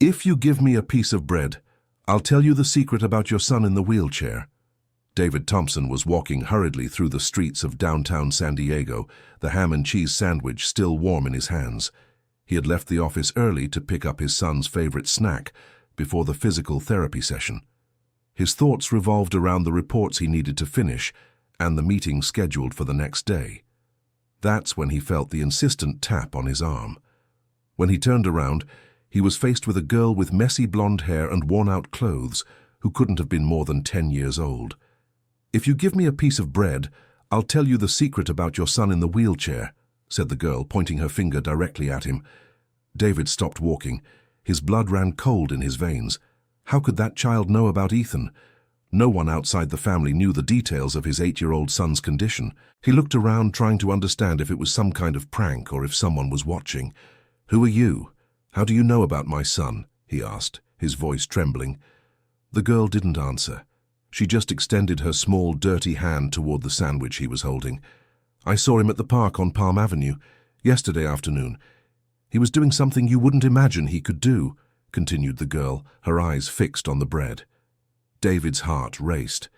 If you give me a piece of bread, I'll tell you the secret about your son in the wheelchair. David Thompson was walking hurriedly through the streets of downtown San Diego, the ham and cheese sandwich still warm in his hands. He had left the office early to pick up his son's favorite snack before the physical therapy session. His thoughts revolved around the reports he needed to finish and the meeting scheduled for the next day. That's when he felt the insistent tap on his arm. When he turned around, he was faced with a girl with messy blonde hair and worn-out clothes who couldn't have been more than 10 years old. "If you give me a piece of bread, I'll tell you the secret about your son in the wheelchair," said the girl, pointing her finger directly at him. David stopped walking. His blood ran cold in his veins. How could that child know about Ethan? No one outside the family knew the details of his 8-year-old son's condition. He looked around, trying to understand if it was some kind of prank or if someone was watching. "Who are you? How do you know about my son?" he asked, his voice trembling. The girl didn't answer. She just extended her small, dirty hand toward the sandwich he was holding. "I saw him at the park on Palm Avenue yesterday afternoon. He was doing something you wouldn't imagine he could do," continued the girl, her eyes fixed on the bread. David's heart raced.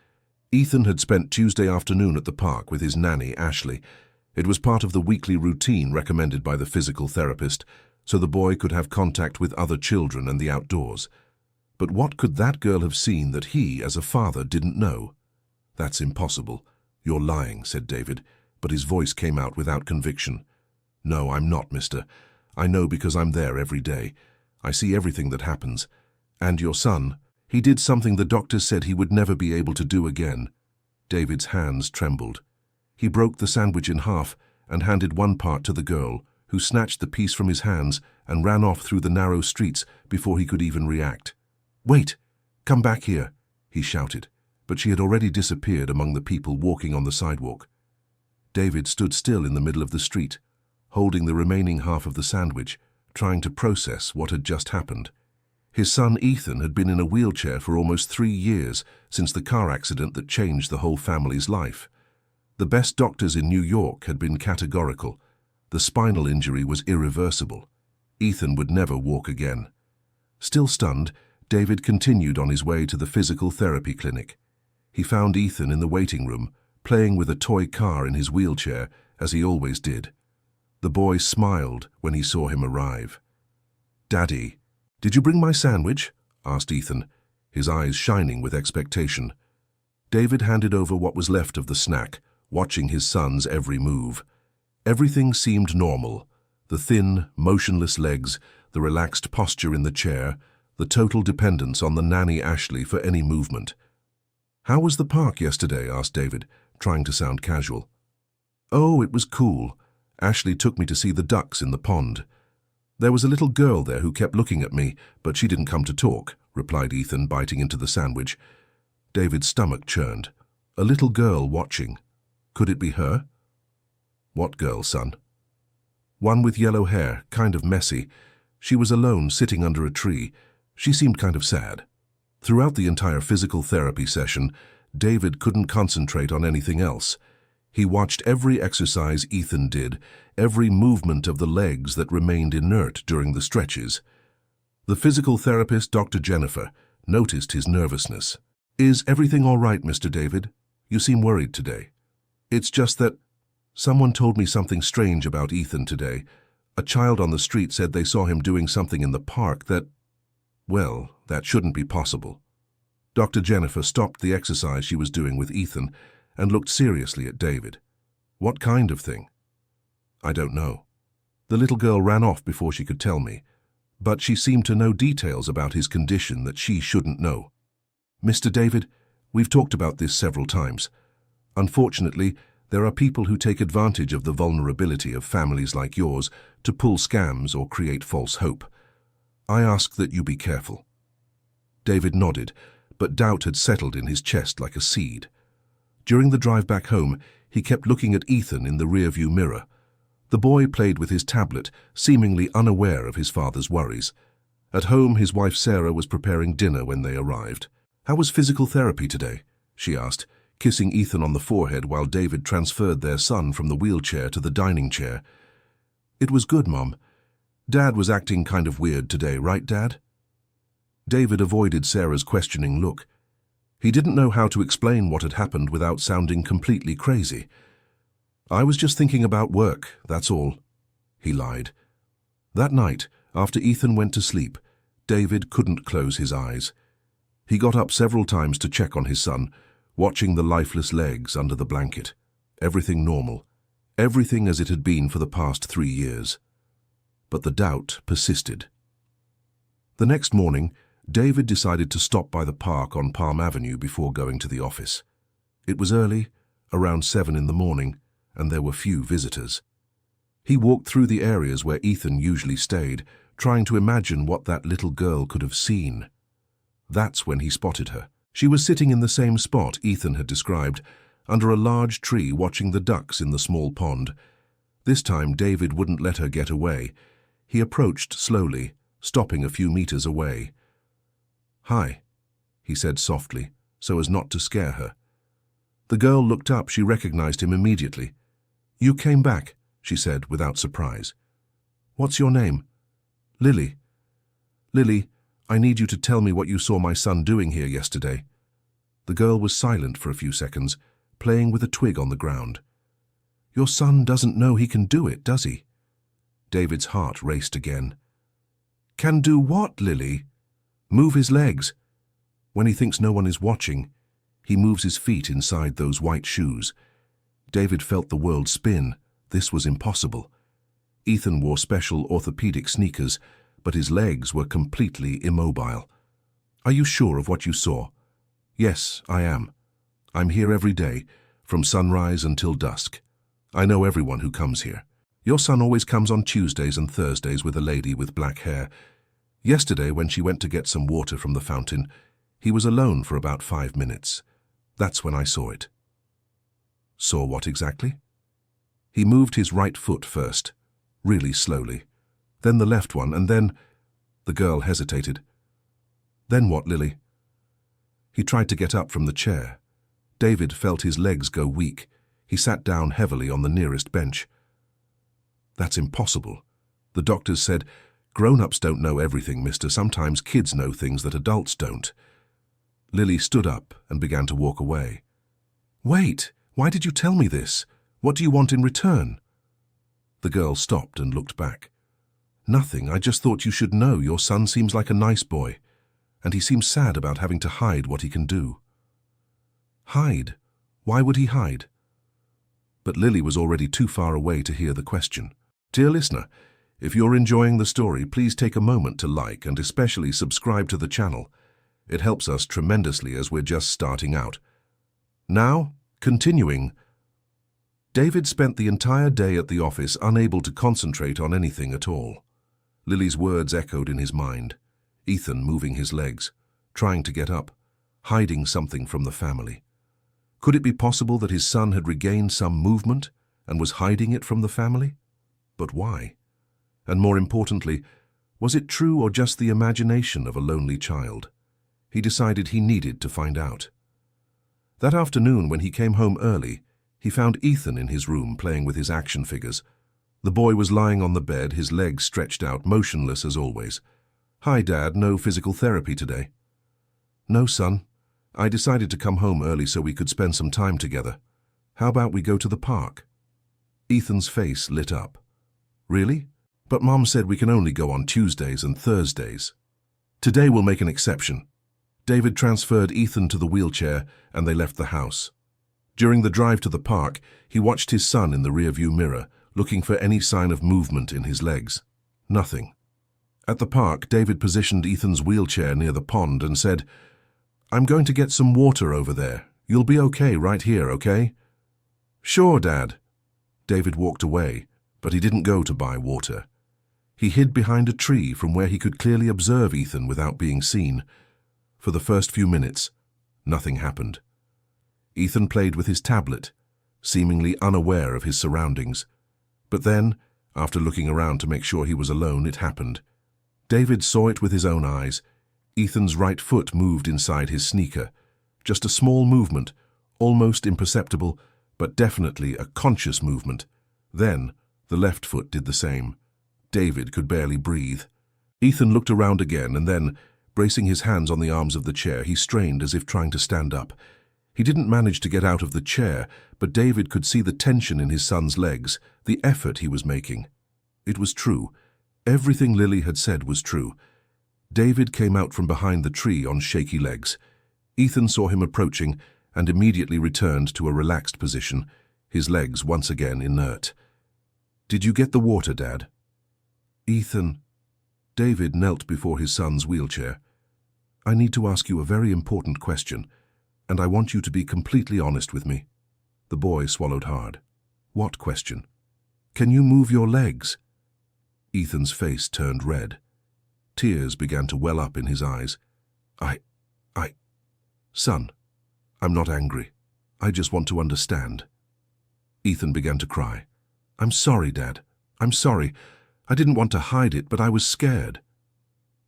Ethan had spent Tuesday afternoon at the park with his nanny, Ashley. It was part of the weekly routine recommended by the physical therapist, so the boy could have contact with other children and the outdoors. But what could that girl have seen that he, as a father, didn't know? "That's impossible. You're lying," said David, but his voice came out without conviction. "No, I'm not, mister. I know because I'm there every day. I see everything that happens. And your son, he did something the doctors said he would never be able to do again." David's hands trembled. He broke the sandwich in half and handed one part to the girl, who snatched the piece from his hands and ran off through the narrow streets before he could even react. "Wait! Come back here!" he shouted, but she had already disappeared among the people walking on the sidewalk. David stood still in the middle of the street, holding the remaining half of the sandwich, trying to process what had just happened. His son Ethan had been in a wheelchair for almost 3 years since the car accident that changed the whole family's life. The best doctors in New York had been categorical. The spinal injury was irreversible. Ethan would never walk again. Still stunned, David continued on his way to the physical therapy clinic. He found Ethan in the waiting room, playing with a toy car in his wheelchair, as he always did. The boy smiled when he saw him arrive. "Daddy, did you bring my sandwich?" asked Ethan, his eyes shining with expectation. David handed over what was left of the snack, watching his son's every move. Everything seemed normal. The thin, motionless legs, the relaxed posture in the chair, the total dependence on the nanny Ashley for any movement. "How was the park yesterday?" asked David, trying to sound casual. "Oh, it was cool. Ashley took me to see the ducks in the pond. There was a little girl there who kept looking at me, but she didn't come to talk," replied Ethan, biting into the sandwich. David's stomach churned. A little girl watching. Could it be her? "What girl, son?" "One with yellow hair, kind of messy. She was alone, sitting under a tree. She seemed kind of sad." Throughout the entire physical therapy session, David couldn't concentrate on anything else. He watched every exercise Ethan did, every movement of the legs that remained inert during the stretches. The physical therapist, Dr. Jennifer, noticed his nervousness. "Is everything all right, Mr. David? You seem worried today." "It's just that someone told me something strange about Ethan today. A child on the street said they saw him doing something in the park that, well, that shouldn't be possible." Dr. Jennifer stopped the exercise she was doing with Ethan and looked seriously at David. "What kind of thing?" "I don't know. The little girl ran off before she could tell me, but she seemed to know details about his condition that she shouldn't know. Mr. David, we've talked about this several times. Unfortunately, there are people who take advantage of the vulnerability of families like yours to pull scams or create false hope. I ask that you be careful." David nodded, but doubt had settled in his chest like a seed. During the drive back home, he kept looking at Ethan in the rearview mirror. The boy played with his tablet, seemingly unaware of his father's worries. At home, his wife Sarah was preparing dinner when they arrived. "How was physical therapy today?" she asked, kissing Ethan on the forehead while David transferred their son from the wheelchair to the dining chair. "It was good, Mom. Dad was acting kind of weird today, right, Dad?" David avoided Sarah's questioning look. He didn't know how to explain what had happened without sounding completely crazy. "I was just thinking about work, that's all," he lied. That night, after Ethan went to sleep, David couldn't close his eyes. He got up several times to check on his son, watching the lifeless legs under the blanket. Everything normal. Everything as it had been for the past 3 years. But the doubt persisted. The next morning, David decided to stop by the park on Palm Avenue before going to the office. It was early, around 7 in the morning, and there were few visitors. He walked through the areas where Ethan usually stayed, trying to imagine what that little girl could have seen. That's when he spotted her. She was sitting in the same spot Ethan had described, under a large tree watching the ducks in the small pond. This time David wouldn't let her get away. He approached slowly, stopping a few meters away. "Hi," he said softly, so as not to scare her. The girl looked up. She recognized him immediately. "You came back," she said without surprise. "What's your name?" "Lily." "Lily, I need you to tell me what you saw my son doing here yesterday." The girl was silent for a few seconds, playing with a twig on the ground. "Your son doesn't know he can do it, does he?" David's heart raced again. "Can do what, Lily?" "Move his legs. When he thinks no one is watching, he moves his feet inside those white shoes." David felt the world spin. This was impossible. Ethan wore special orthopedic sneakers, but his legs were completely immobile. "Are you sure of what you saw?" "Yes, I am. I'm here every day, from sunrise until dusk. I know everyone who comes here. Your son always comes on Tuesdays and Thursdays with a lady with black hair. Yesterday, when she went to get some water from the fountain, he was alone for about 5 minutes. That's when I saw it." "Saw what exactly?" "He moved his right foot first, really slowly. Then the left one, and then—" The girl hesitated. "Then what, Lily?" "He tried to get up from the chair. David felt his legs go weak. He sat down heavily on the nearest bench." "That's impossible. The doctors said, 'Grown-ups don't know everything, mister. Sometimes kids know things that adults don't.'" Lily stood up and began to walk away. "Wait, why did you tell me this? What do you want in return?" The girl stopped and looked back. "Nothing. I just thought you should know your son seems like a nice boy, and he seems sad about having to hide what he can do." "Hide? Why would he hide?" But Lily was already too far away to hear the question. Dear listener, if you're enjoying the story, please take a moment to like and especially subscribe to the channel. It helps us tremendously as we're just starting out. Now, continuing. David spent the entire day at the office unable to concentrate on anything at all. Lily's words echoed in his mind. Ethan moving his legs, trying to get up, hiding something from the family. Could it be possible that his son had regained some movement and was hiding it from the family? But why? And more importantly, was it true or just the imagination of a lonely child? He decided he needed to find out. That afternoon, when he came home early, he found Ethan in his room playing with his action figures. The boy was lying on the bed, his legs stretched out, motionless as always. "Hi, Dad, no physical therapy today?" "No, son. I decided to come home early so we could spend some time together. How about we go to the park?" Ethan's face lit up. "Really? But Mom said we can only go on Tuesdays and Thursdays." "Today we'll make an exception." David transferred Ethan to the wheelchair and they left the house. During the drive to the park, he watched his son in the rearview mirror, looking for any sign of movement in his legs. Nothing. At the park, David positioned Ethan's wheelchair near the pond and said, "I'm going to get some water over there. You'll be okay right here, okay?" "Sure, Dad." David walked away, but he didn't go to buy water. He hid behind a tree from where he could clearly observe Ethan without being seen. For the first few minutes, nothing happened. Ethan played with his tablet, seemingly unaware of his surroundings. But then, after looking around to make sure he was alone, it happened. David saw it with his own eyes. Ethan's right foot moved inside his sneaker. Just a small movement, almost imperceptible, but definitely a conscious movement. Then, the left foot did the same. David could barely breathe. Ethan looked around again and then, Bracing his hands on the arms of the chair, he strained as if trying to stand up. He didn't manage to get out of the chair, but David could see the tension in his son's legs, the effort he was making. It was true. Everything Lily had said was true. David came out from behind the tree on shaky legs. Ethan saw him approaching and immediately returned to a relaxed position, his legs once again inert. "Did you get the water, Dad?" "Ethan." David knelt before his son's wheelchair. "I need to ask you a very important question, and I want you to be completely honest with me." The boy swallowed hard. "What question?" "Can you move your legs?" Ethan's face turned red. Tears began to well up in his eyes. Son, I'm not angry. I just want to understand." Ethan began to cry. "I'm sorry, Dad. I'm sorry. I didn't want to hide it, but I was scared."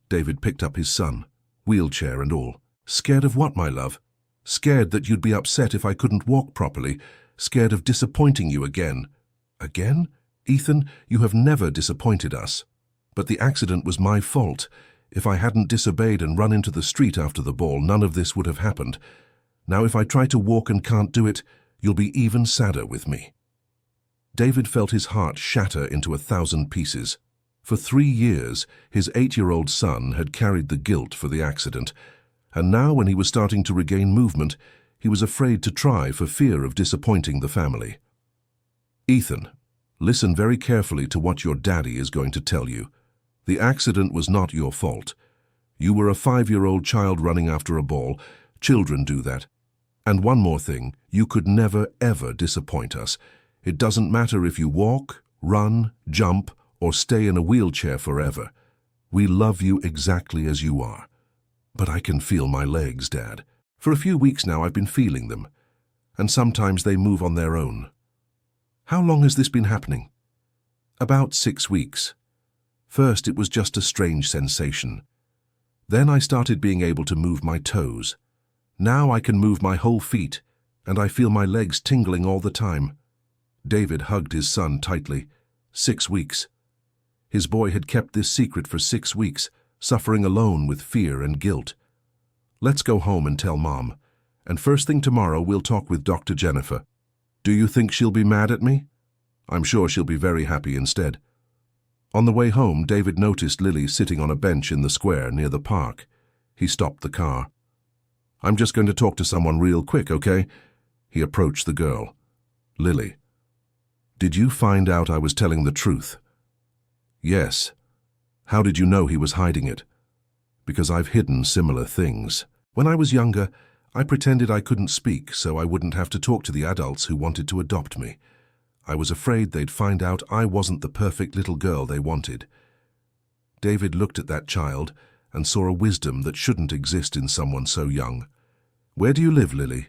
David picked up his son, wheelchair and all. "Scared of what, my love?" "Scared that you'd be upset if I couldn't walk properly. Scared of disappointing you again." "Again? Ethan, you have never disappointed us. But the accident was my fault. If I hadn't disobeyed and run into the street after the ball, none of this would have happened. Now if I try to walk and can't do it, you'll be even sadder with me." David felt his heart shatter into 1,000 pieces. For 3 years, his 8-year-old son had carried the guilt for the accident, and now when he was starting to regain movement, he was afraid to try for fear of disappointing the family. "Ethan, listen very carefully to what your daddy is going to tell you. The accident was not your fault. You were a 5-year-old child running after a ball. Children do that. And one more thing, you could never, ever disappoint us. It doesn't matter if you walk, run, jump, or stay in a wheelchair forever. We love you exactly as you are." "But I can feel my legs, Dad. For a few weeks now I've been feeling them. And sometimes they move on their own." "How long has this been happening?" "About 6 weeks. First it was just a strange sensation. Then I started being able to move my toes. Now I can move my whole feet, and I feel my legs tingling all the time." David hugged his son tightly. 6 weeks. His boy had kept this secret for 6 weeks, suffering alone with fear and guilt. "Let's go home and tell Mom, and first thing tomorrow we'll talk with Dr. Jennifer. Do you think she'll be mad at me?" "I'm sure she'll be very happy instead." On the way home, David noticed Lily sitting on a bench in the square near the park. He stopped the car. "I'm just going to talk to someone real quick, okay?" He approached the girl. "Lily, did you find out I was telling the truth?" "Yes." "How did you know he was hiding it?" "Because I've hidden similar things. When I was younger, I pretended I couldn't speak so I wouldn't have to talk to the adults who wanted to adopt me. I was afraid they'd find out I wasn't the perfect little girl they wanted." David looked at that child and saw a wisdom that shouldn't exist in someone so young. "Where do you live, Lily?"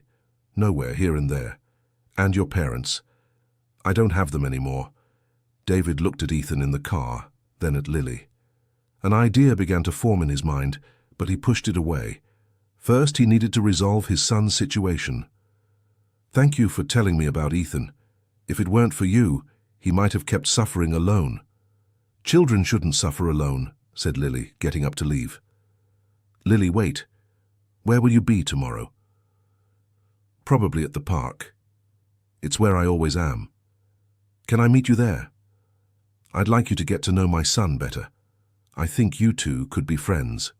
"Nowhere, here and there." "And your parents?" "I don't have them anymore." David looked at Ethan in the car, then at Lily. An idea began to form in his mind, but he pushed it away. First, he needed to resolve his son's situation. "Thank you for telling me about Ethan. If it weren't for you, he might have kept suffering alone." "Children shouldn't suffer alone," said Lily, getting up to leave. "Lily, wait. Where will you be tomorrow?" "Probably at the park. It's where I always am. Can I meet you there? I'd like you to get to know my son better. I think you two could be friends."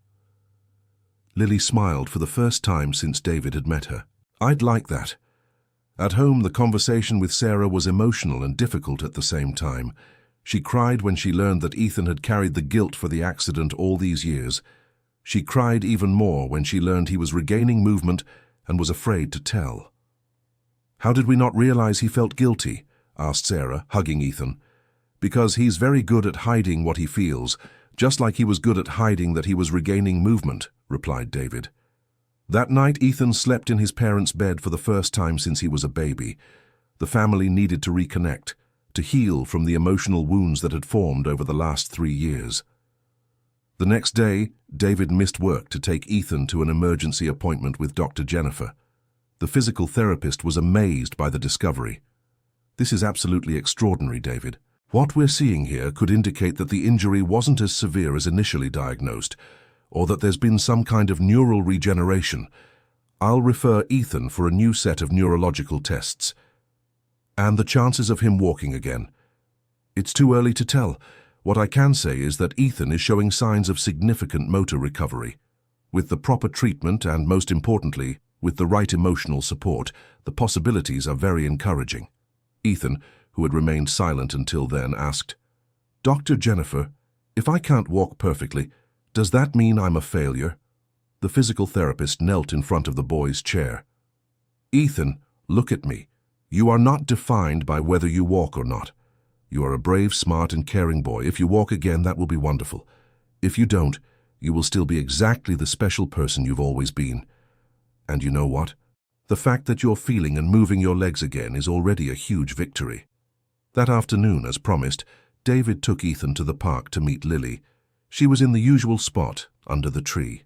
Lily smiled for the first time since David had met her. "I'd like that." At home, the conversation with Sarah was emotional and difficult at the same time. She cried when she learned that Ethan had carried the guilt for the accident all these years. She cried even more when she learned he was regaining movement and was afraid to tell. "How did we not realize he felt guilty?" asked Sarah, hugging Ethan. "Because he's very good at hiding what he feels, just like he was good at hiding that he was regaining movement," replied David. That night, Ethan slept in his parents' bed for the first time since he was a baby. The family needed to reconnect, to heal from the emotional wounds that had formed over the last 3 years. The next day, David missed work to take Ethan to an emergency appointment with Dr. Jennifer. The physical therapist was amazed by the discovery. "This is absolutely extraordinary, David. What we're seeing here could indicate that the injury wasn't as severe as initially diagnosed, or that there's been some kind of neural regeneration, I'll refer Ethan for a new set of neurological tests. And the chances of him walking again? It's too early to tell. What I can say is that Ethan is showing signs of significant motor recovery. With the proper treatment and, most importantly, with the right emotional support, the possibilities are very encouraging. Ethan, who had remained silent until then, asked, "Dr. Jennifer, if I can't walk perfectly, does that mean I'm a failure?" The physical therapist knelt in front of the boy's chair. "Ethan, look at me. You are not defined by whether you walk or not. You are a brave, smart, and caring boy. If you walk again, that will be wonderful. If you don't, you will still be exactly the special person you've always been. And you know what? The fact that you're feeling and moving your legs again is already a huge victory." That afternoon, as promised, David took Ethan to the park to meet Lily. She was in the usual spot, under the tree.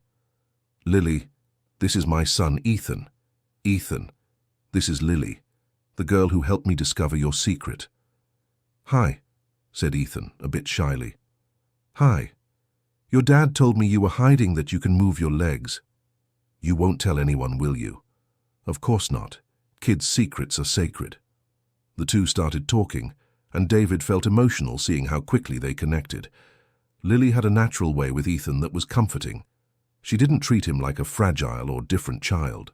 "Lily, this is my son, Ethan. Ethan, this is Lily, the girl who helped me discover your secret." "Hi," said Ethan, a bit shyly. "Hi. Your dad told me you were hiding that you can move your legs. You won't tell anyone, will you?" "Of course not. Kids' secrets are sacred." The two started talking, and David felt emotional seeing how quickly they connected. Lily had a natural way with Ethan that was comforting. She didn't treat him like a fragile or different child.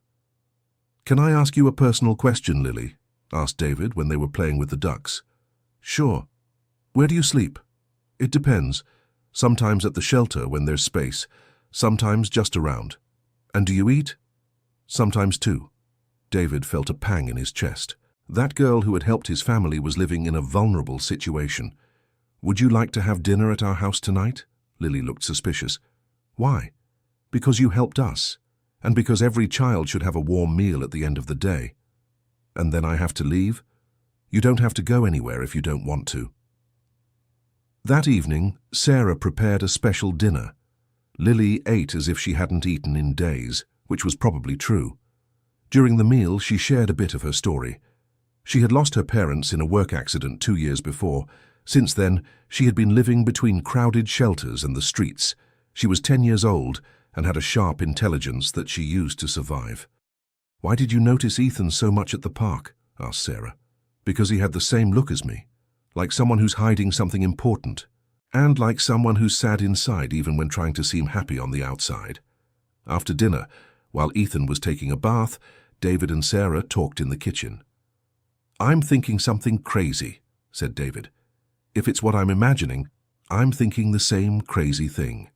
"Can I ask you a personal question, Lily?" asked David when they were playing with the ducks. "Sure. Where do you sleep?" "It depends. Sometimes at the shelter when there's space, sometimes just around." "And do you eat?" "Sometimes too." David felt a pang in his chest. That girl who had helped his family was living in a vulnerable situation. "Would you like to have dinner at our house tonight?" Lily looked suspicious. "Why?" "Because you helped us, and because every child should have a warm meal at the end of the day." "And then I have to leave?" "You don't have to go anywhere if you don't want to." That evening, Sarah prepared a special dinner. Lily ate as if she hadn't eaten in days, which was probably true. During the meal, she shared a bit of her story. She had lost her parents in a work accident 2 years before. Since then, she had been living between crowded shelters and the streets. She was 10 years old and had a sharp intelligence that she used to survive. "Why did you notice Ethan so much at the park?" asked Sarah. "Because he had the same look as me, like someone who's hiding something important, and like someone who's sad inside even when trying to seem happy on the outside." After dinner, while Ethan was taking a bath, David and Sarah talked in the kitchen. "I'm thinking something crazy," said David. "If it's what I'm imagining, I'm thinking the same crazy thing.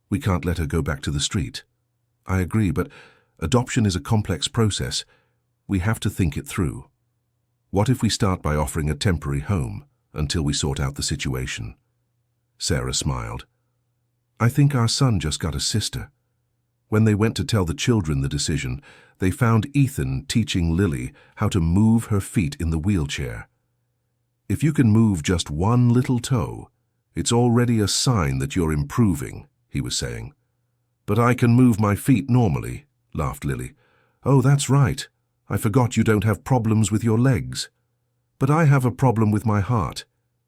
We can't let her go back to the street." "I agree, but adoption is a complex process. We have to think it through. What if we start by offering a temporary home until we sort out the situation?" Sarah smiled. "I think our son just got a sister." When they went to tell the children the decision, they found Ethan teaching Lily how to move her feet in the wheelchair. "If you can move just one little toe, it's already a sign that you're improving," he was saying. "But I can move my feet normally," laughed Lily. "Oh, that's right. I forgot you don't have problems with your legs." "But I have a problem with my heart.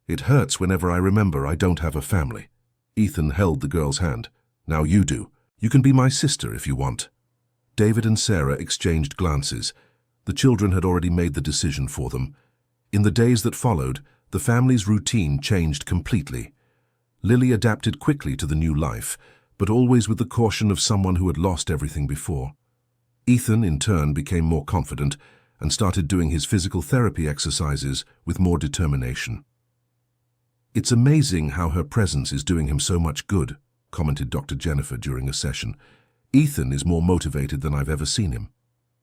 It hurts whenever I remember I don't have a family." Ethan held the girl's hand. "Now you do. You can be my sister if you want." David and Sarah exchanged glances. The children had already made the decision for them. In the days that followed, the family's routine changed completely. Lily adapted quickly to the new life, but always with the caution of someone who had lost everything before. Ethan, in turn, became more confident and started doing his physical therapy exercises with more determination. "It's amazing how her presence is doing him so much good," commented Dr. Jennifer during a session. "Ethan is more motivated than I've ever seen him."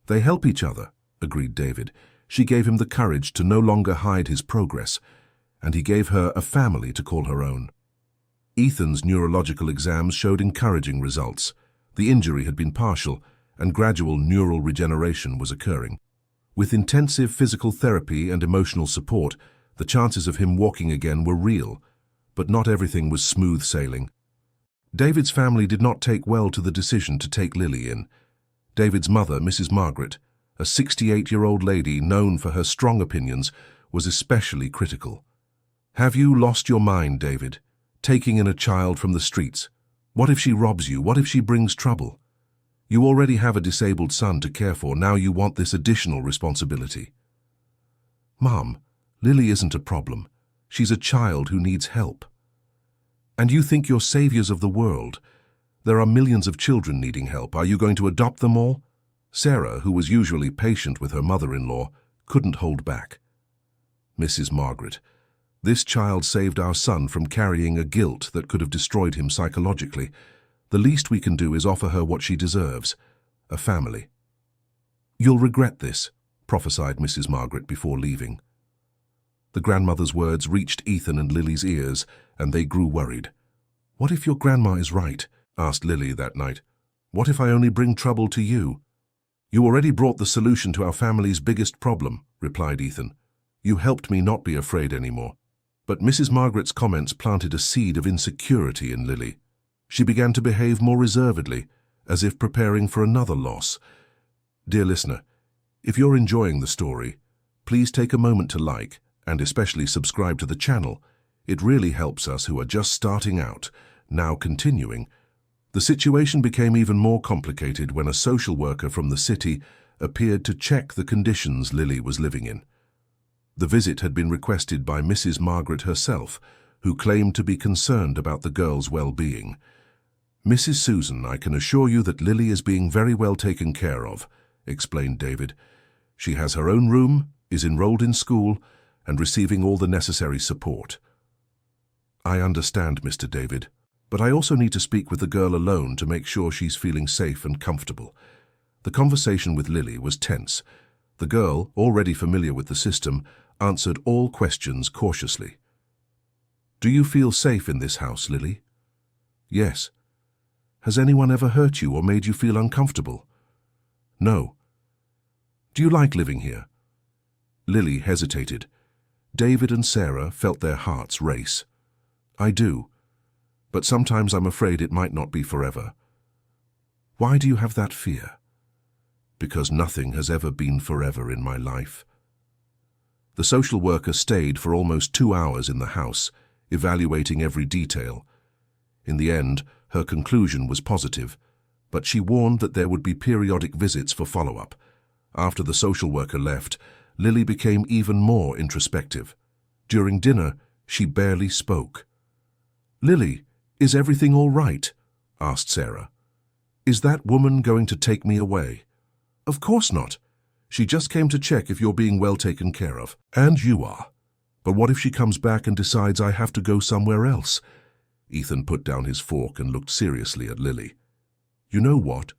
"They help each other," agreed David. She gave him the courage to no longer hide his progress, and he gave her a family to call her own. Ethan's neurological exams showed encouraging results. The injury had been partial, and gradual neural regeneration was occurring. With intensive physical therapy and emotional support, the chances of him walking again were real, but not everything was smooth sailing. David's family did not take well to the decision to take Lily in. David's mother, Mrs. Margaret, a 68-year-old lady known for her strong opinions, was especially critical. "Have you lost your mind, David, taking in a child from the streets?" What if she robs you? What if she brings trouble? You already have a disabled son to care for. Now you want this additional responsibility. Mom, Lily isn't a problem. She's a child who needs help. And you think you're saviors of the world. There are millions of children needing help. Are you going to adopt them all? Sarah, who was usually patient with her mother-in-law, couldn't hold back. Mrs. Margaret, this child saved our son from carrying a guilt that could have destroyed him psychologically. The least we can do is offer her what she deserves, a family. You'll regret this, prophesied Mrs. Margaret before leaving. The grandmother's words reached Ethan and Lily's ears, and they grew worried. What if your grandma is right? Asked Lily that night. What if I only bring trouble to you? You already brought the solution to our family's biggest problem, replied Ethan. You helped me not be afraid anymore. But Mrs. Margaret's comments planted a seed of insecurity in Lily. She began to behave more reservedly, as if preparing for another loss. Dear listener, if you're enjoying the story, please take a moment to like, and especially subscribe to the channel. It really helps us who are just starting out. Now continuing. The situation became even more complicated when a social worker from the city appeared to check the conditions Lily was living in. The visit had been requested by Mrs. Margaret herself, who claimed to be concerned about the girl's well-being. Mrs. Susan, I can assure you that Lily is being very well taken care of, explained David. She has her own room, is enrolled in school, and receiving all the necessary support. I understand, Mr. David, but I also need to speak with the girl alone to make sure she's feeling safe and comfortable. The conversation with Lily was tense. The girl, already familiar with the system, answered all questions cautiously. Do you feel safe in this house, Lily? Yes. Has anyone ever hurt you or made you feel uncomfortable? No. Do you like living here? Lily hesitated. David and Sarah felt their hearts race. I do, but sometimes I'm afraid it might not be forever. Why do you have that fear? Because nothing has ever been forever in my life. The social worker stayed for almost 2 hours in the house, evaluating every detail. In the end, her conclusion was positive, but she warned that there would be periodic visits for follow-up. After the social worker left, Lily became even more introspective. During dinner, she barely spoke. Lily, is everything all right? Asked Sarah. Is that woman going to take me away? Of course not. She just came to check if you're being well taken care of. And you are. But what if she comes back and decides I have to go somewhere else? Ethan put down his fork and looked seriously at Lily. You know what?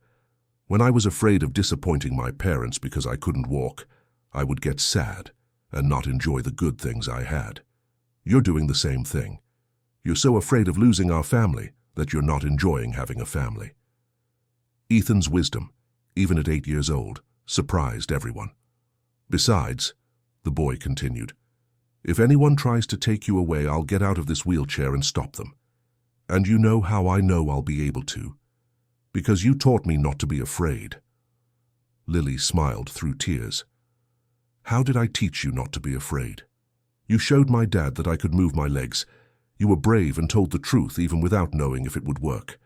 When I was afraid of disappointing my parents because I couldn't walk, I would get sad and not enjoy the good things I had. You're doing the same thing. You're so afraid of losing our family that you're not enjoying having a family. Ethan's wisdom, even at 8 years old, surprised everyone. Besides, the boy continued, if anyone tries to take you away, I'll get out of this wheelchair and stop them. And you know how I know I'll be able to? Because you taught me not to be afraid. Lily smiled through tears. How did I teach you not to be afraid? You showed my dad that I could move my legs. You were brave and told the truth even without knowing if it would work.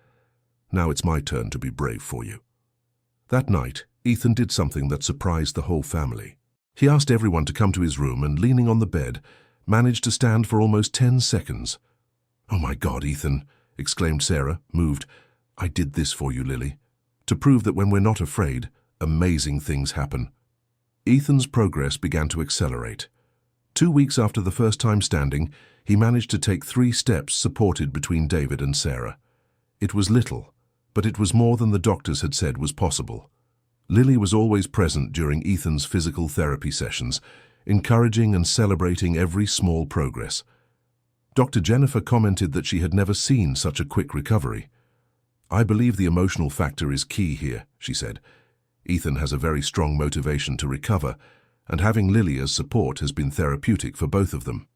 Now it's my turn to be brave for you. That night, Ethan did something that surprised the whole family. He asked everyone to come to his room and, leaning on the bed, managed to stand for almost 10 seconds. Oh my God, Ethan, exclaimed Sarah, moved. I did this for you, Lily, to prove that when we're not afraid, amazing things happen. Ethan's progress began to accelerate. 2 weeks after the first time standing, he managed to take 3 steps supported between David and Sarah. It was little, but it was more than the doctors had said was possible. Lily was always present during Ethan's physical therapy sessions, encouraging and celebrating every small progress. Dr. Jennifer commented that she had never seen such a quick recovery. I believe the emotional factor is key here, she said. Ethan has a very strong motivation to recover, and having Lily as support has been therapeutic for both of them.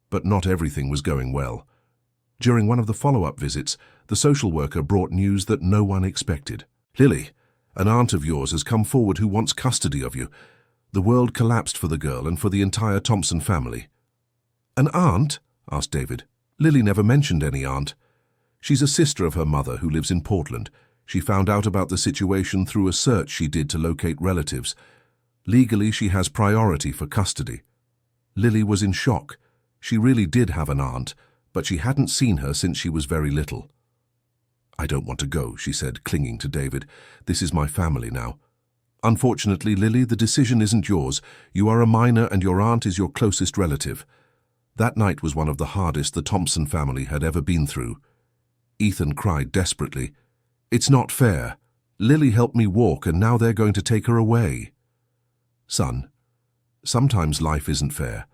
But not everything was going well. During one of the follow-up visits, the social worker brought news that no one expected. Lily, an aunt of yours has come forward who wants custody of you. The world collapsed for the girl and for the entire Thompson family. An aunt? Asked David. Lily never mentioned any aunt. She's a sister of her mother who lives in Portland. She found out about the situation through a search she did to locate relatives. Legally, she has priority for custody. Lily was in shock. She really did have an aunt, but she hadn't seen her since she was very little. "I don't want to go," she said, clinging to David. "This is my family now." "Unfortunately, Lily, the decision isn't yours. You are a minor and your aunt is your closest relative." That night was one of the hardest the Thompson family had ever been through. Ethan cried desperately. "It's not fair. Lily helped me walk and now they're going to take her away." "Son, sometimes life isn't fair,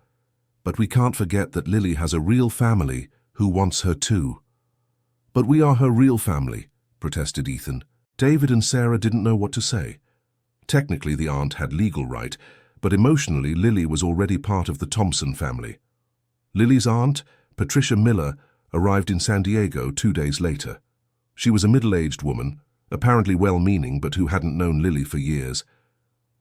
but we can't forget that Lily has a real family who wants her too." "But we are her real family," protested Ethan. David and Sarah didn't know what to say. Technically, the aunt had legal right, but emotionally, Lily was already part of the Thompson family. Lily's aunt, Patricia Miller, arrived in San Diego 2 days later. She was a middle-aged woman, apparently well-meaning but who hadn't known Lily for years.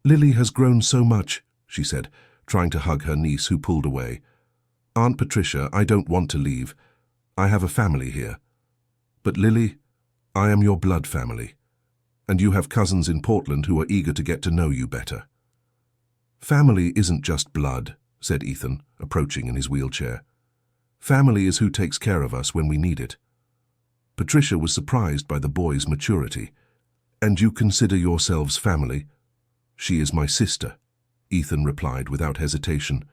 "Lily has grown so much," she said, trying to hug her niece who pulled away. "Aunt Patricia, I don't want to leave. I have a family here. But Lily, I am your blood family, and you have cousins in Portland who are eager to get to know you better." "Family isn't just blood," said Ethan, approaching in his wheelchair. "Family is who takes care of us when we need it." Patricia was surprised by the boy's maturity. "And you consider yourselves family?" "She is my sister," Ethan replied without hesitation.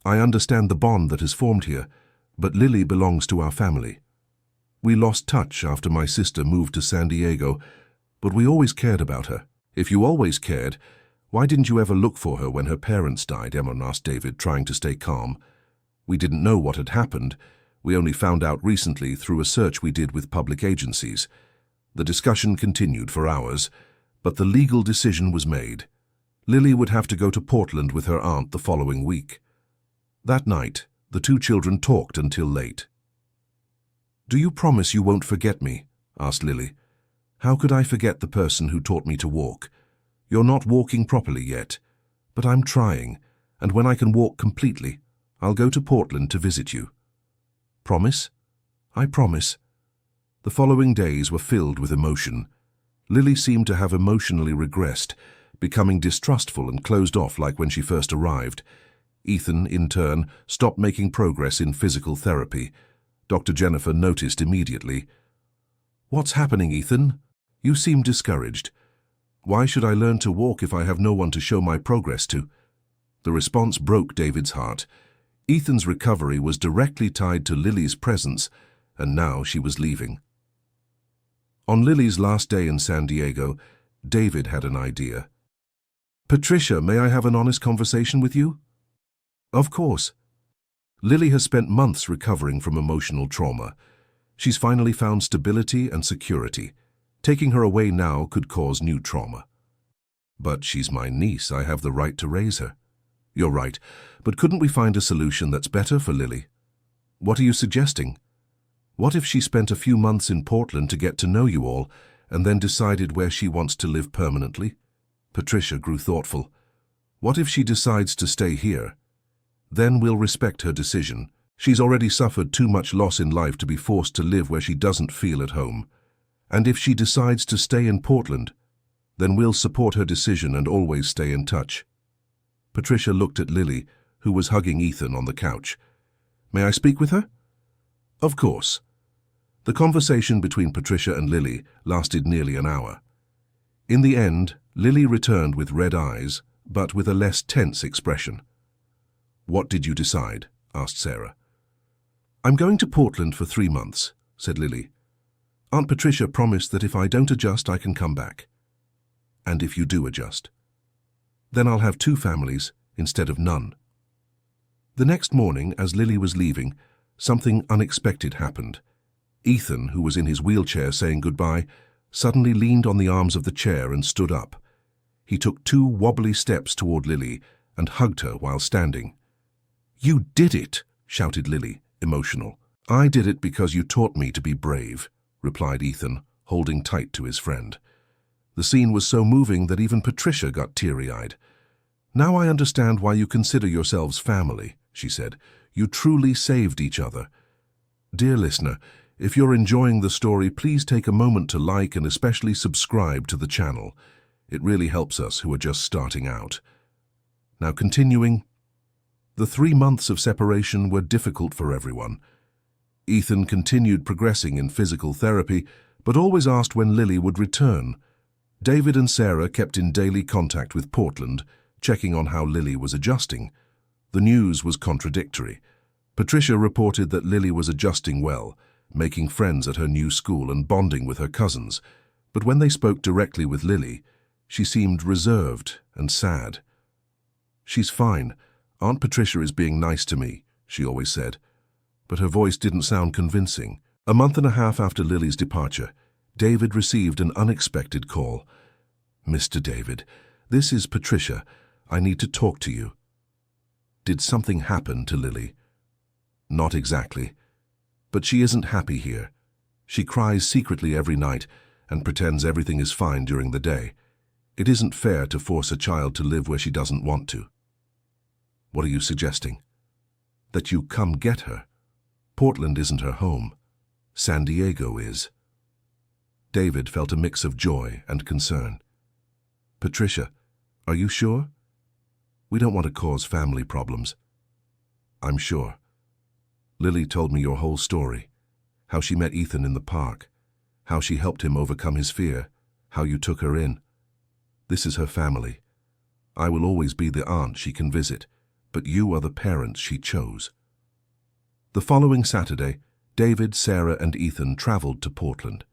"I understand the bond that has formed here, but Lily belongs to our family. We lost touch after my sister moved to San Diego, but we always cared about her." "If you always cared, why didn't you ever look for her when her parents died?" Emma asked David, trying to stay calm. "We didn't know what had happened. We only found out recently through a search we did with public agencies." The discussion continued for hours, but the legal decision was made. Lily would have to go to Portland with her aunt the following week. That night, the two children talked until late. "Do you promise you won't forget me?" asked Lily. "How could I forget the person who taught me to walk? You're not walking properly yet, but I'm trying, and when I can walk completely, I'll go to Portland to visit you." "Promise?" "I promise." The following days were filled with emotion. Lily seemed to have emotionally regressed, becoming distrustful and closed off like when she first arrived. Ethan, in turn, stopped making progress in physical therapy. Dr. Jennifer noticed immediately. "What's happening, Ethan? You seem discouraged. Why should I learn to walk if I have no one to show my progress to?" The response broke David's heart. Ethan's recovery was directly tied to Lily's presence, and now she was leaving. On Lily's last day in San Diego, David had an idea. "Patricia, may I have an honest conversation with you?" "Of course." Lily has spent months recovering from emotional trauma. She's finally found stability and security. Taking her away now could cause new trauma. "But she's my niece. I have the right to raise her." "You're right, but couldn't we find a solution that's better for Lily?" "What are you suggesting?" "What if she spent a few months in Portland to get to know you all, and then decided where she wants to live permanently?" Patricia grew thoughtful. "What if she decides to stay here? Then we'll respect her decision. She's already suffered too much loss in life to be forced to live where she doesn't feel at home. And if she decides to stay in Portland, then we'll support her decision and always stay in touch." Patricia looked at Lily, who was hugging Ethan on the couch. "May I speak with her?" "Of course." The conversation between Patricia and Lily lasted nearly an hour. In the end, Lily returned with red eyes, but with a less tense expression. "What did you decide?" asked Sarah. "I'm going to Portland for 3 months," said Lily. "Aunt Patricia promised that if I don't adjust, I can come back." "And if you do adjust?" "Then I'll have 2 families instead of none." The next morning, as Lily was leaving, something unexpected happened. Ethan, who was in his wheelchair saying goodbye, suddenly leaned on the arms of the chair and stood up. He took 2 wobbly steps toward Lily and hugged her while standing. "You did it!" shouted Lily, emotional. "I did it because you taught me to be brave," replied Ethan, holding tight to his friend. The scene was so moving that even Patricia got teary-eyed. "Now I understand why you consider yourselves family," she said. "You truly saved each other." Dear listener, If you're enjoying the story, please take a moment to like and especially subscribe to the channel. It really helps us who are just starting out. Now continuing, the 3 months of separation were difficult for everyone. Ethan continued progressing in physical therapy, but always asked when Lily would return. David and Sarah kept in daily contact with Portland, checking on how Lily was adjusting. The news was contradictory. Patricia reported that Lily was adjusting well, making friends at her new school and bonding with her cousins. But when they spoke directly with Lily, she seemed reserved and sad. "She's fine. Aunt Patricia is being nice to me," she always said. But her voice didn't sound convincing. A month and a half after Lily's departure, David received an unexpected call. "Mr. David, this is Patricia. I need to talk to you." Did something happen to Lily? Not exactly. But she isn't happy here. She cries secretly every night and pretends everything is fine during the day. It isn't fair to force a child to live where she doesn't want to. What are you suggesting? That you come get her. Portland isn't her home. San Diego is. David felt a mix of joy and concern. "Patricia, are you sure? We don't want to cause family problems." "I'm sure. Lily told me your whole story, how she met Ethan in the park, how she helped him overcome his fear, how you took her in. This is her family. I will always be the aunt she can visit, but you are the parents she chose." The following Saturday, David, Sarah, and Ethan traveled to Portland.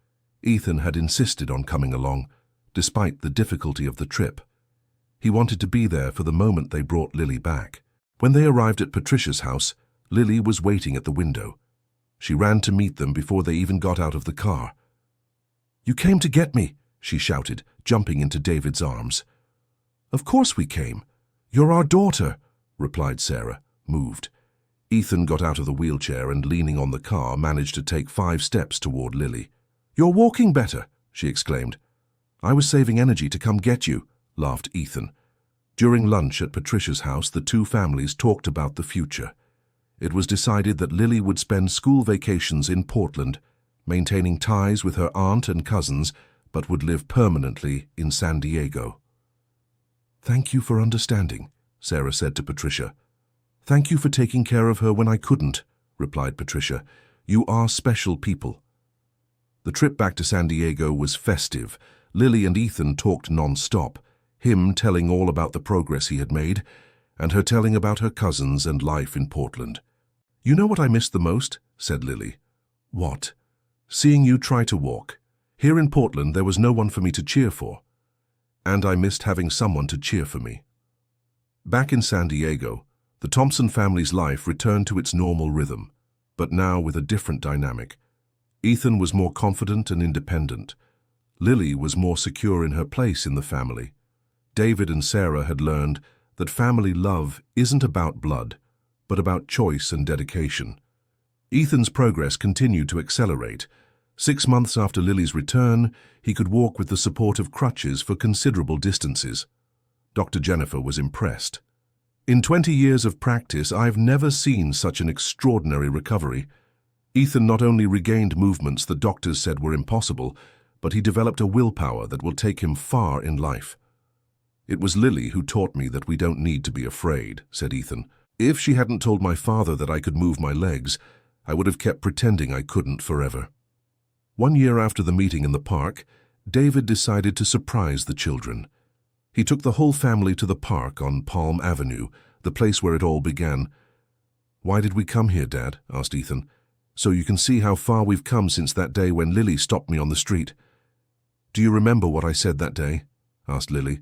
Ethan had insisted on coming along, despite the difficulty of the trip. He wanted to be there for the moment they brought Lily back. When they arrived at Patricia's house, Lily was waiting at the window. She ran to meet them before they even got out of the car. "You came to get me," she shouted, jumping into David's arms. "Of course we came. You're our daughter," replied Sarah, moved. Ethan got out of the wheelchair and, leaning on the car, managed to take 5 steps toward Lily. "You're walking better," she exclaimed. "I was saving energy to come get you," laughed Ethan. During lunch at Patricia's house, the two families talked about the future. It was decided that Lily would spend school vacations in Portland, maintaining ties with her aunt and cousins, but would live permanently in San Diego. "Thank you for understanding," Sarah said to Patricia. "Thank you for taking care of her when I couldn't," replied Patricia. "You are special people." The trip back to San Diego was festive. Lily and Ethan talked non-stop, him telling all about the progress he had made, and her telling about her cousins and life in Portland. "You know what I missed the most?" said Lily. "What?" "Seeing you try to walk. Here in Portland there was no one for me to cheer for. And I missed having someone to cheer for me." Back in San Diego, the Thompson family's life returned to its normal rhythm, but now with a different dynamic. Ethan was more confident and independent. Lily was more secure in her place in the family. David and Sarah had learned that family love isn't about blood, but about choice and dedication. Ethan's progress continued to accelerate. 6 months after Lily's return, he could walk with the support of crutches for considerable distances. Dr. Jennifer was impressed. "In 20 years of practice, I've never seen such an extraordinary recovery. Ethan not only regained movements the doctors said were impossible, but he developed a willpower that will take him far in life." "It was Lily who taught me that we don't need to be afraid," said Ethan. "If she hadn't told my father that I could move my legs, I would have kept pretending I couldn't forever." 1 year after the meeting in the park, David decided to surprise the children. He took the whole family to the park on Palm Avenue, the place where it all began. "Why did we come here, Dad?" asked Ethan. "So you can see how far we've come since that day when Lily stopped me on the street." "Do you remember what I said that day?" asked Lily.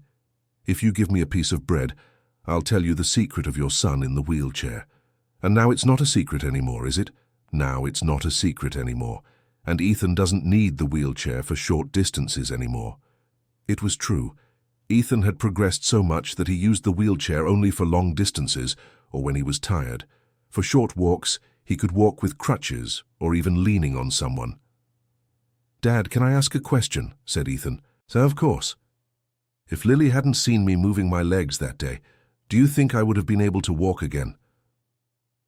"If you give me a piece of bread, I'll tell you the secret of your son in the wheelchair." And now it's not a secret anymore, is it? Now it's not a secret anymore. And Ethan doesn't need the wheelchair for short distances anymore. It was true. Ethan had progressed so much that he used the wheelchair only for long distances or when he was tired. For short walks, he could walk with crutches or even leaning on someone. "Dad, can I ask a question?" said Ethan. "So, of course." "If Lily hadn't seen me moving my legs that day, do you think I would have been able to walk again?"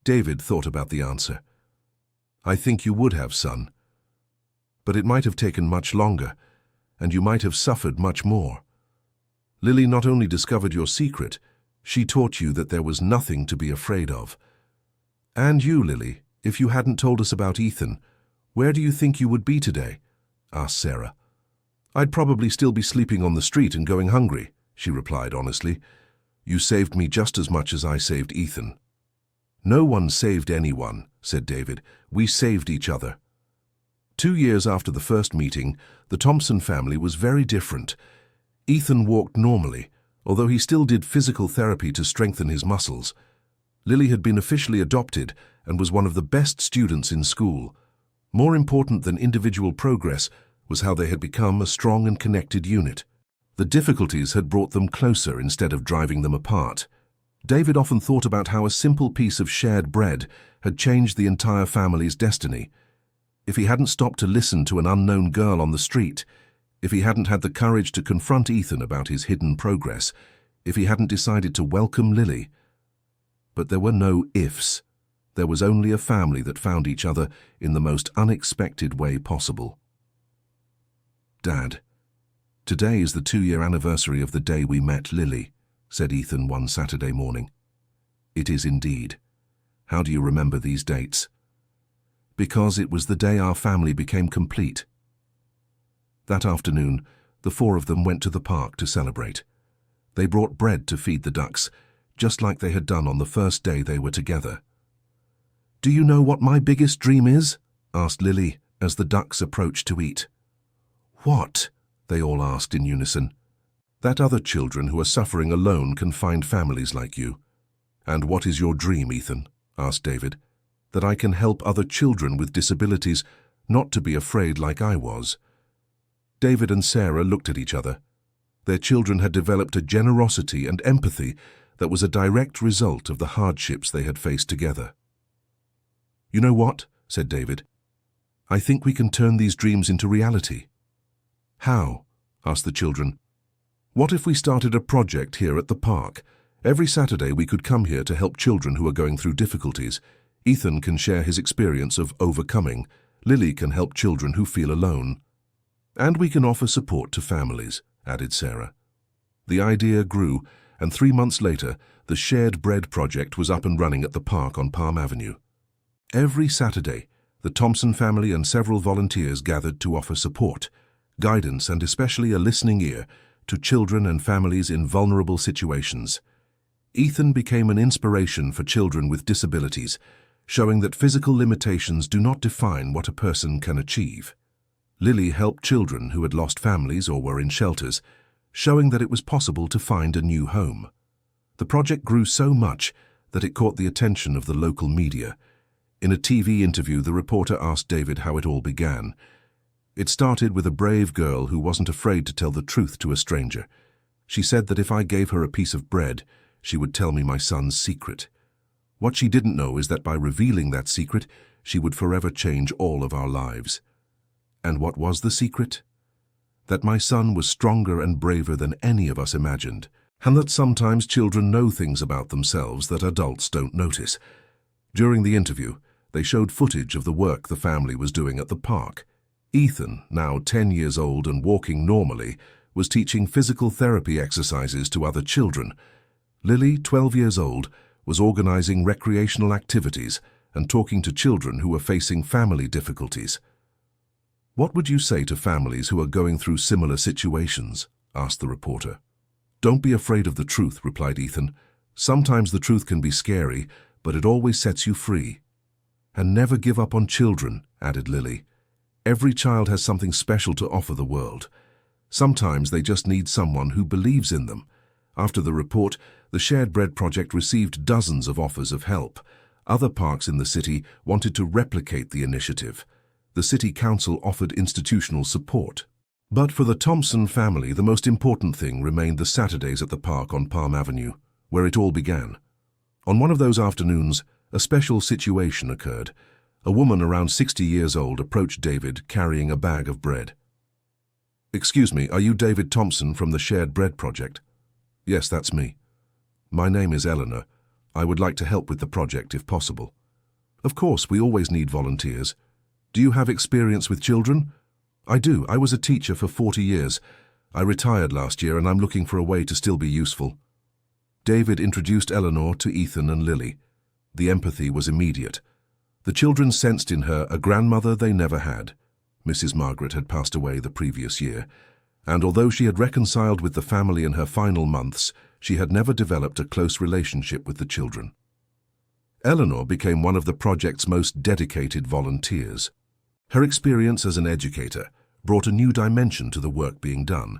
David thought about the answer. "I think you would have, son. But it might have taken much longer, and you might have suffered much more. Lily not only discovered your secret, she taught you that there was nothing to be afraid of. And you, Lily, if you hadn't told us about Ethan, where do you think you would be today? Asked Sarah. I'd probably still be sleeping on the street and going hungry, she replied honestly. You saved me just as much as I saved Ethan. No one saved anyone, said David. We saved each other. 2 years after the first meeting, the Thompson family was very different. Ethan walked normally, although he still did physical therapy to strengthen his muscles. Lily had been officially adopted and was one of the best students in school. More important than individual progress was how they had become a strong and connected unit. The difficulties had brought them closer instead of driving them apart. David often thought about how a simple piece of shared bread had changed the entire family's destiny. If he hadn't stopped to listen to an unknown girl on the street, if he hadn't had the courage to confront Ethan about his hidden progress, if he hadn't decided to welcome Lily. But there were no ifs. There was only a family that found each other in the most unexpected way possible. Dad, today is the 2-year anniversary of the day we met Lily, said Ethan one Saturday morning. It is indeed. How do you remember these dates? Because it was the day our family became complete. That afternoon, the 4 of them went to the park to celebrate. They brought bread to feed the ducks, just like they had done on the first day they were together. Do you know what my biggest dream is? Asked Lily as the ducks approached to eat. What? They all asked in unison. That other children who are suffering alone can find families like you. And what is your dream, Ethan? Asked David. That I can help other children with disabilities not to be afraid like I was. David and Sarah looked at each other. Their children had developed a generosity and empathy that was a direct result of the hardships they had faced together. You know what? Said David. I think we can turn these dreams into reality. How? Asked the children. What if we started a project here at the park? Every Saturday we could come here to help children who are going through difficulties. Ethan can share his experience of overcoming. Lily can help children who feel alone. And we can offer support to families, added Sarah. The idea grew, and 3 months later, the Shared Bread project was up and running at the park on Palm Avenue. Every Saturday, the Thompson family and several volunteers gathered to offer support, guidance, and especially a listening ear to children and families in vulnerable situations. Ethan became an inspiration for children with disabilities, showing that physical limitations do not define what a person can achieve. Lily helped children who had lost families or were in shelters, showing that it was possible to find a new home. The project grew so much that it caught the attention of the local media. In a TV interview, the reporter asked David how it all began. It started with a brave girl who wasn't afraid to tell the truth to a stranger. She said that if I gave her a piece of bread, she would tell me my son's secret. What she didn't know is that by revealing that secret, she would forever change all of our lives. And what was the secret? That my son was stronger and braver than any of us imagined, and that sometimes children know things about themselves that adults don't notice. During the interview, they showed footage of the work the family was doing at the park. Ethan, now 10 years old and walking normally, was teaching physical therapy exercises to other children. Lily, 12 years old, was organizing recreational activities and talking to children who were facing family difficulties. What would you say to families who are going through similar situations? Asked the reporter. Don't be afraid of the truth, replied Ethan. Sometimes the truth can be scary, but it always sets you free. And never give up on children, added Lily. Every child has something special to offer the world. Sometimes they just need someone who believes in them. After the report, the Shared Bread project received dozens of offers of help. Other parks in the city wanted to replicate the initiative. The city council offered institutional support. But for the Thompson family, the most important thing remained the Saturdays at the park on Palm Avenue, where it all began. On one of those afternoons, a special situation occurred. A woman around 60 years old approached David carrying a bag of bread. Excuse me, are you David Thompson from the Shared Bread project? Yes, that's me. My name is Eleanor. I would like to help with the project if possible. Of course, we always need volunteers. Do you have experience with children? I do. I was a teacher for 40 years. I retired last year and I'm looking for a way to still be useful. David introduced Eleanor to Ethan and Lily. The empathy was immediate. The children sensed in her a grandmother they never had. Mrs. Margaret had passed away the previous year, and although she had reconciled with the family in her final months, she had never developed a close relationship with the children. Eleanor became one of the project's most dedicated volunteers. Her experience as an educator brought a new dimension to the work being done.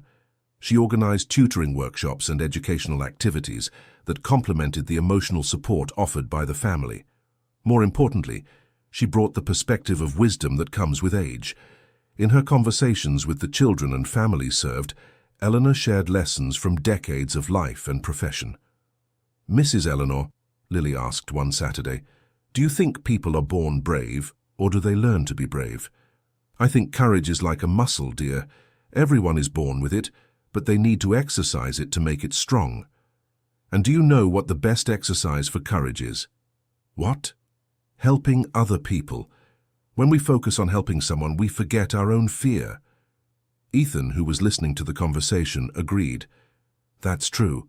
She organized tutoring workshops and educational activities that complemented the emotional support offered by the family. More importantly, she brought the perspective of wisdom that comes with age. In her conversations with the children and families served, Eleanor shared lessons from decades of life and profession. "Mrs. Eleanor," Lily asked one Saturday, "do you think people are born brave, or do they learn to be brave?" "I think courage is like a muscle, dear. Everyone is born with it, but they need to exercise it to make it strong." "And do you know what the best exercise for courage is?" "What?" "Helping other people. When we focus on helping someone, we forget our own fear." Ethan, who was listening to the conversation, agreed. "That's true.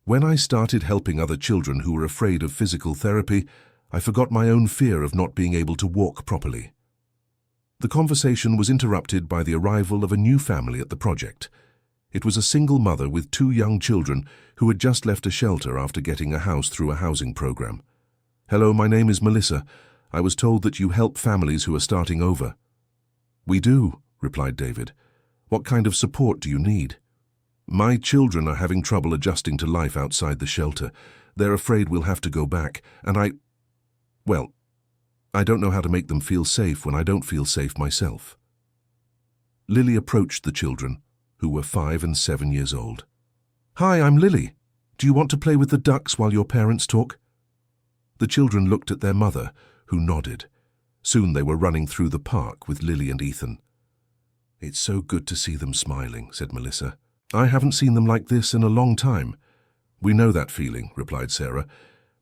When I started helping other children who were afraid of physical therapy, I forgot my own fear of not being able to walk properly." The conversation was interrupted by the arrival of a new family at the project. It was a single mother with 2 young children who had just left a shelter after getting a house through a housing program. "Hello, my name is Melissa. I was told that you help families who are starting over." "We do," replied David. "What kind of support do you need?" "My children are having trouble adjusting to life outside the shelter. They're afraid we'll have to go back, and I don't know how to make them feel safe when I don't feel safe myself." Lily approached the children, who were 5 and 7 years old. "Hi, I'm Lily. Do you want to play with the ducks while your parents talk?" The children looked at their mother, who nodded. Soon they were running through the park with Lily and Ethan. "It's so good to see them smiling," said Melissa. "I haven't seen them like this in a long time." "We know that feeling," replied Sarah.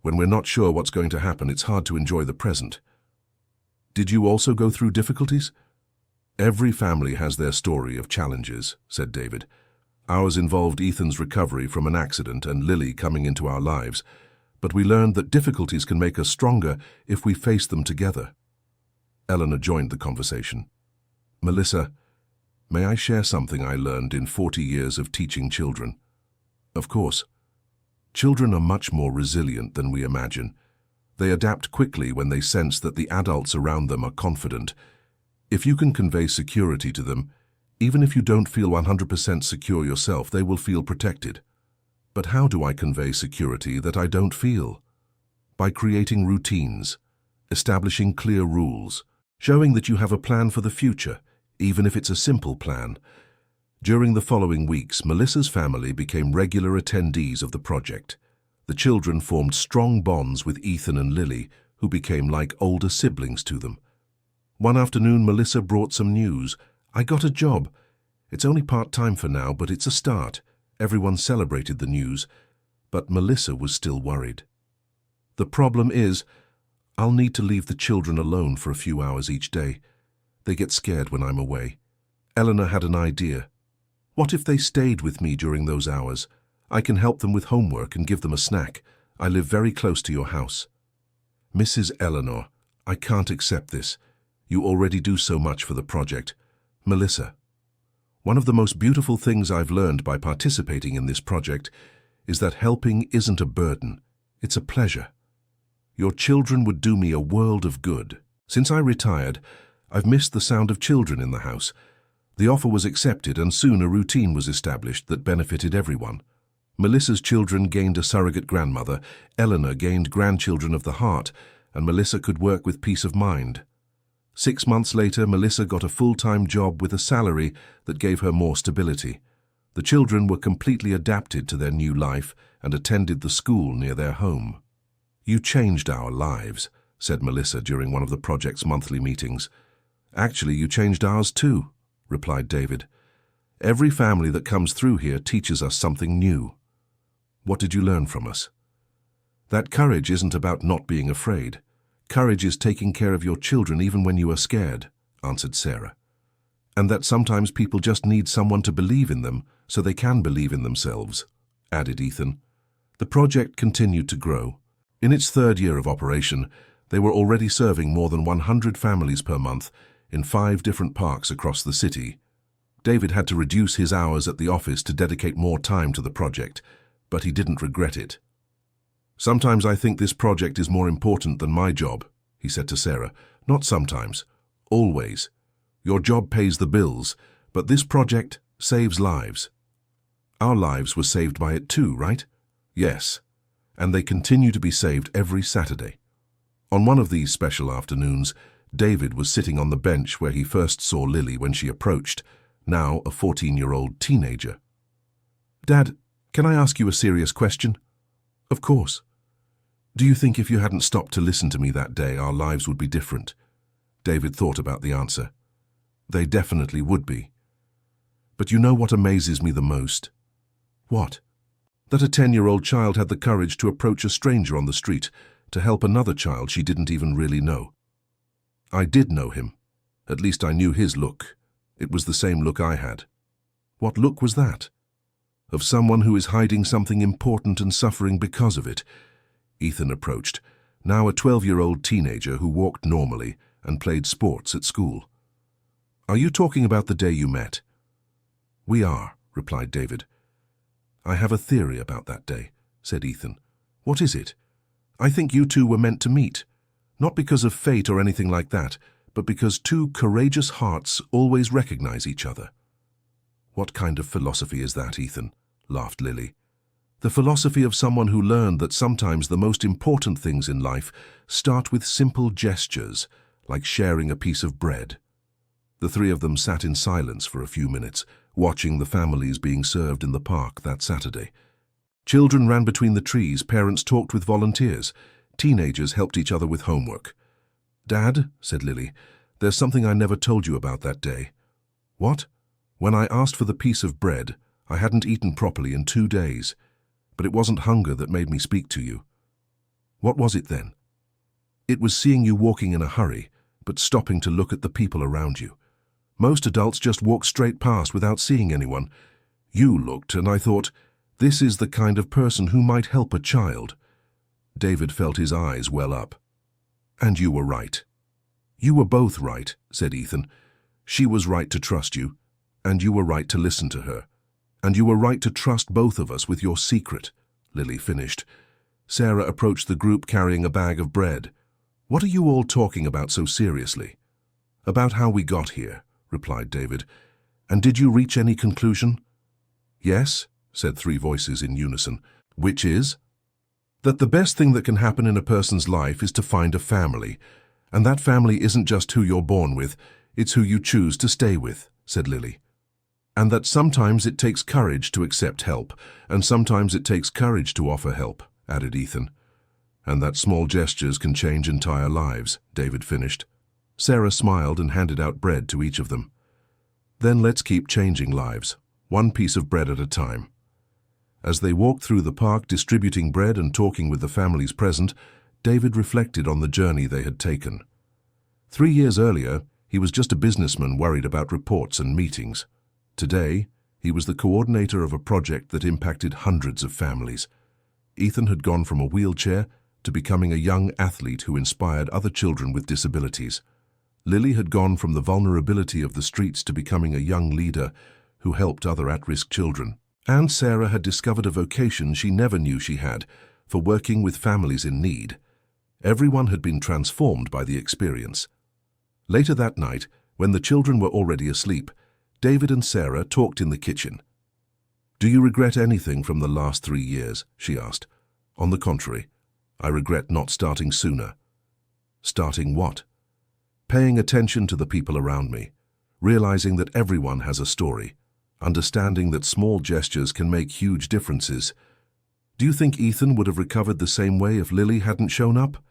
"When we're not sure what's going to happen, it's hard to enjoy the present." "Did you also go through difficulties?" "Every family has their story of challenges," said David. "Ours involved Ethan's recovery from an accident and Lily coming into our lives, but we learned that difficulties can make us stronger if we face them together." Eleanor joined the conversation. "Melissa, may I share something I learned in 40 years of teaching children?" "Of course." "Children are much more resilient than we imagine. They adapt quickly when they sense that the adults around them are confident. If you can convey security to them, even if you don't feel 100% secure yourself, they will feel protected." "But how do I convey security that I don't feel?" "By creating routines, establishing clear rules, showing that you have a plan for the future, even if it's a simple plan." During the following weeks, Melissa's family became regular attendees of the project. The children formed strong bonds with Ethan and Lily, who became like older siblings to them. One afternoon, Melissa brought some news. "I got a job. It's only part-time for now, but it's a start." Everyone celebrated the news, but Melissa was still worried. "The problem is, I'll need to leave the children alone for a few hours each day. They get scared when I'm away." Eleanor had an idea. "What if they stayed with me during those hours? I can help them with homework and give them a snack. I live very close to your house." "Mrs. Eleanor, I can't accept this. You already do so much for the project." "Melissa, one of the most beautiful things I've learned by participating in this project is that helping isn't a burden, it's a pleasure. Your children would do me a world of good. Since I retired, I've missed the sound of children in the house. The offer was accepted and soon a routine was established that benefited everyone. Melissa's children gained a surrogate grandmother, Eleanor gained grandchildren of the heart, and Melissa could work with peace of mind. 6 months later, Melissa got a full-time job with a salary that gave her more stability. The children were completely adapted to their new life and attended the school near their home. "You changed our lives," said Melissa during one of the project's monthly meetings. "Actually, you changed ours too," replied David. "Every family that comes through here teaches us something new." "What did you learn from us?" "That courage isn't about not being afraid. Courage is taking care of your children even when you are scared," answered Sarah. And that sometimes people just need someone to believe in them so they can believe in themselves, added Ethan. The project continued to grow. In its third year of operation, they were already serving more than 100 families per month in 5 different parks across the city. David had to reduce his hours at the office to dedicate more time to the project, but he didn't regret it. "Sometimes I think this project is more important than my job," he said to Sarah. "Not sometimes. Always. Your job pays the bills, but this project saves lives." "Our lives were saved by it too, right?" "Yes. And they continue to be saved every Saturday." On one of these special afternoons, David was sitting on the bench where he first saw Lily when she approached, now a 14-year-old teenager. "Dad, can I ask you a serious question?" "Of course." "Do you think if you hadn't stopped to listen to me that day, our lives would be different?" David thought about the answer. "They definitely would be. But you know what amazes me the most?" "What?" "That a 10-year-old child had the courage to approach a stranger on the street to help another child she didn't even really know. I did know him. At least I knew his look. It was the same look I had." "What look was that?" "Of someone who is hiding something important and suffering because of it." Ethan approached, now a 12-year-old teenager who walked normally and played sports at school. "Are you talking about the day you met?" "We are," replied David. "I have a theory about that day," said Ethan. "What is it?" "I think you two were meant to meet. Not because of fate or anything like that, but because two courageous hearts always recognize each other." "What kind of philosophy is that, Ethan?" laughed Lily. "The philosophy of someone who learned that sometimes the most important things in life start with simple gestures, like sharing a piece of bread." The three of them sat in silence for a few minutes, watching the families being served in the park that Saturday. Children ran between the trees, parents talked with volunteers, teenagers helped each other with homework. "Dad," said Lily, "there's something I never told you about that day." "What?" "When I asked for the piece of bread, I hadn't eaten properly in 2 days. But it wasn't hunger that made me speak to you." "What was it then?" "It was seeing you walking in a hurry, but stopping to look at the people around you. Most adults just walk straight past without seeing anyone. You looked, and I thought, this is the kind of person who might help a child." David felt his eyes well up. "And you were right." "You were both right," said Ethan. "She was right to trust you, and you were right to listen to her. And you were right to trust both of us with your secret," Lily finished. Sarah approached the group carrying a bag of bread. "What are you all talking about so seriously?" "About how we got here," replied David. "And did you reach any conclusion?" "Yes," said 3 voices in unison. "Which is?" "That the best thing that can happen in a person's life is to find a family. And that family isn't just who you're born with, it's who you choose to stay with," said Lily. "And that sometimes it takes courage to accept help, and sometimes it takes courage to offer help," added Ethan. "And that small gestures can change entire lives," David finished. Sarah smiled and handed out bread to each of them. "Then let's keep changing lives, one piece of bread at a time." As they walked through the park distributing bread and talking with the families present, David reflected on the journey they had taken. 3 years earlier, he was just a businessman worried about reports and meetings. Today, he was the coordinator of a project that impacted hundreds of families. Ethan had gone from a wheelchair to becoming a young athlete who inspired other children with disabilities. Lily had gone from the vulnerability of the streets to becoming a young leader who helped other at-risk children. And Sarah had discovered a vocation she never knew she had for working with families in need. Everyone had been transformed by the experience. Later that night, when the children were already asleep, David and Sarah talked in the kitchen. "Do you regret anything from the last 3 years?" she asked. "On the contrary, I regret not starting sooner." "Starting what?" "Paying attention to the people around me, realizing that everyone has a story, understanding that small gestures can make huge differences." "Do you think Ethan would have recovered the same way if Lily hadn't shown up?"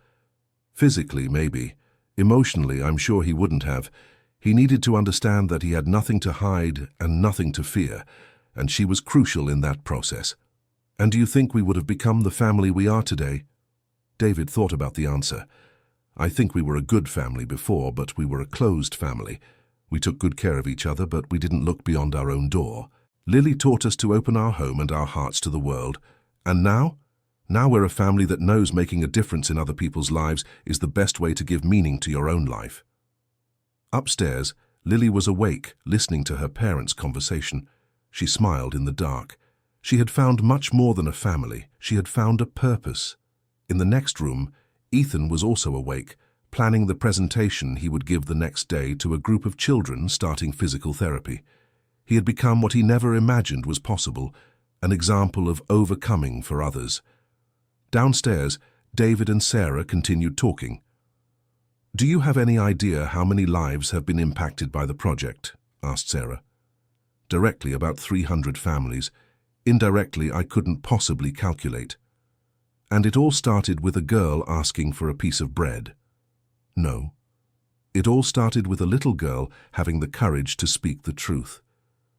"Physically, maybe. Emotionally, I'm sure he wouldn't have. He needed to understand that he had nothing to hide and nothing to fear, and she was crucial in that process." "And do you think we would have become the family we are today?" David thought about the answer. "I think we were a good family before, but we were a closed family. We took good care of each other, but we didn't look beyond our own door. Lily taught us to open our home and our hearts to the world. And now? Now we're a family that knows making a difference in other people's lives is the best way to give meaning to your own life. Upstairs, Lily was awake, listening to her parents' conversation. She smiled in the dark. She had found much more than a family. She had found a purpose. In the next room, Ethan was also awake, planning the presentation he would give the next day to a group of children starting physical therapy. He had become what he never imagined was possible, an example of overcoming for others. Downstairs, David and Sarah continued talking. "Do you have any idea how many lives have been impacted by the project?" asked Sarah. "Directly, about 300 families. Indirectly, I couldn't possibly calculate. And it all started with a girl asking for a piece of bread." "No. It all started with a little girl having the courage to speak the truth.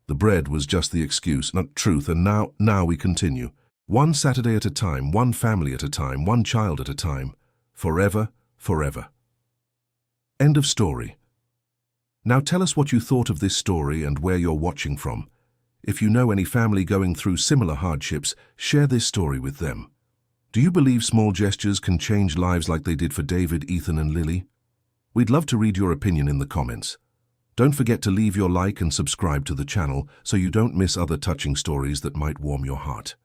The bread was just the excuse, not truth, and now we continue. One Saturday at a time, one family at a time, one child at a time. Forever, forever." End of story. Now tell us what you thought of this story and where you're watching from. If you know any family going through similar hardships, share this story with them. Do you believe small gestures can change lives like they did for David, Ethan, and Lily? We'd love to read your opinion in the comments. Don't forget to leave your like and subscribe to the channel so you don't miss other touching stories that might warm your heart.